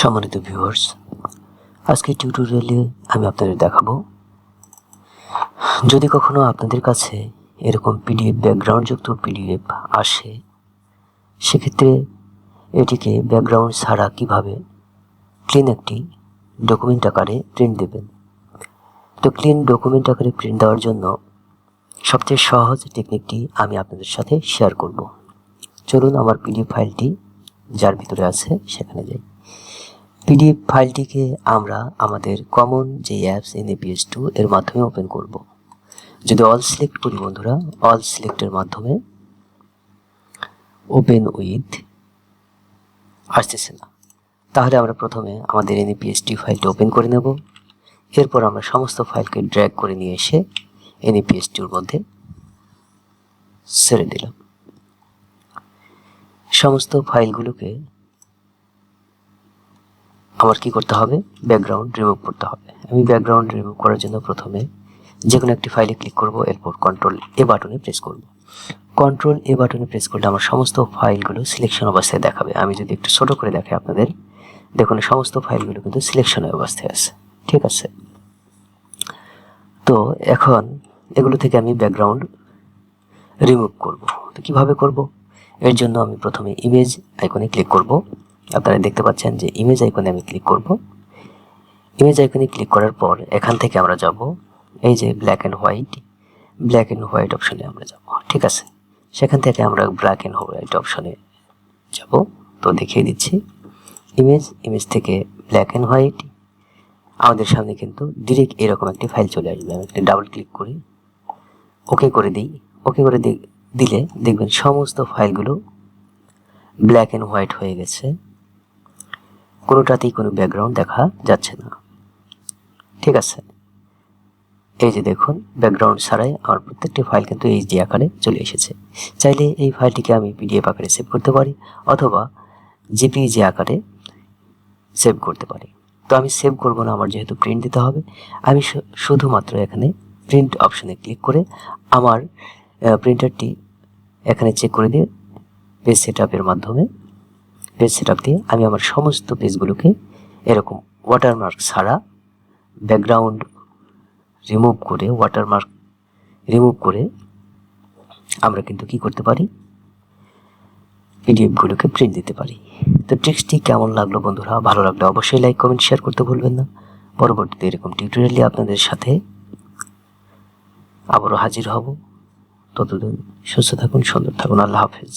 সম্মানিত ভিউয়ার্স, আজকের টিউটোরিয়ালে আমি আপনাদের দেখাবো যদি কখনো আপনাদের কাছে এরকম পিডিএফ ব্যাকগ্রাউন্ডযুক্ত পিডিএফ আসে, সেক্ষেত্রে এটিকে ব্যাকগ্রাউন্ড ছাড়া কিভাবে ক্লিন একটি ডকুমেন্ট আকারে প্রিন্ট দেবেন। তো ক্লিন ডকুমেন্ট আকারে প্রিন্ট দেওয়ার জন্য সবচেয়ে সহজ টেকনিকটি আমি আপনাদের সাথে শেয়ার করব। চলুন আমার পিডিএফ ফাইলটি যার ভিতরে আছে সেখানে যাই। পিডিএফ ফাইলটিকে আমরা আমাদের কমন যে অ্যাপস NAPS2 এর মাধ্যমে ওপেন করব। যদি অল সিলেক্ট করি বন্ধুরা, অল সিলেক্টের মাধ্যমে ওপেন উইথ আসতেছে না, তাহলে আমরা প্রথমে আমাদের NAPS2 ফাইলটি ওপেন করে নেব। এরপর আমরা সমস্ত ফাইলকে ড্র্যাগ করে নিয়ে এসে NAPS2 এর মধ্যে ছেড়ে দিলাম। সমস্ত ফাইলগুলোকে আমার কি করতে হবে, ব্যাকগ্রাউন্ড রিমুভ করতে হবে। আমি ব্যাকগ্রাউন্ড রিমুভ করার জন্য প্রথমে যে কোনো একটি ফাইলে ক্লিক করব, এরপর কন্ট্রোল A বাটনে প্রেস করব। কন্ট্রোল A বাটনে প্রেস করলে আমার সমস্ত ফাইলগুলো সিলেকশন অবস্থায় দেখাবে। আমি যদি একটু ছোট করে দেখাই আপনাদের, দেখুন সমস্ত ফাইলগুলো কিন্তু সিলেকশন অবস্থায় আছে। ঠিক আছে, তো এখন এগুলো থেকে আমি ব্যাকগ্রাউন্ড রিমুভ করব। তো কিভাবে করব? এর জন্য আমি প্রথমে ইমেজ আইকনে ক্লিক করব। আপনারা দেখতে পাচ্ছেন যে ইমেজ আইকনে আমি ক্লিক করব। ইমেজ আইকনে ক্লিক করার পর এখান থেকে আমরা যাব এই যে ব্ল্যাক অ্যান্ড হোয়াইট অপশনে আমরা যাব। ঠিক আছে, সেখান থেকে আমরা ব্ল্যাক অ্যান্ড হোয়াইট অপশনে যাব। তো দেখিয়ে দিচ্ছি, ইমেজ থেকে ব্ল্যাক অ্যান্ড হোয়াইট আমাদের সামনে কিন্তু ডিরেক্ট এরকম একটি ফাইল চলে আসবে। আমি একটা ডাবল ক্লিক করি, ওকে করে দিই। ওকে করে দিলে দেখবেন সমস্ত ফাইলগুলো ব্ল্যাক অ্যান্ড হোয়াইট হয়ে গেছে, কোনোটাতেই কোনো ব্যাকগ্রাউন্ড দেখা যাচ্ছে না। ঠিক আছে, এই যে দেখুন ব্যাকগ্রাউন্ড ছাড়াই আমার প্রত্যেকটি ফাইল কিন্তু HD আকারে চলে এসেছে। চাইলে এই ফাইলটিকে আমি PDF আকারে সেভ করতে পারি অথবা JPEG আকারে সেভ করতে পারি। তো আমি সেভ করব না, আমার যেহেতু প্রিন্ট দিতে হবে। আমি শুধুমাত্র এখানে প্রিন্ট অপশনে ক্লিক করে আমার প্রিন্টারটি এখানে চেক করে দিয়ে পেজ সেটআপের মাধ্যমে পেজ সেটআপ দিয়ে আমি আমার সমস্ত পেজগুলোকে এরকম ওয়াটারমার্ক ছাড়া ব্যাকগ্রাউন্ড ওয়াটারমার্ক রিমুভ করে আমরা কিন্তু কি করতে পারি, পিডিএফগুলোকে প্রিন্ট দিতে পারি। তো ট্রিক্সটি কেমন লাগলো বন্ধুরা? ভালো লাগলে অবশ্যই লাইক কমেন্ট শেয়ার করতে ভুলবেন না। পরবর্তীতে এরকম টিউটোরিয়ালে আপনাদের সাথে আবারও হাজির হব। ততদিন সুস্থ থাকুন, সুন্দর থাকুন। আল্লাহ হাফেজ।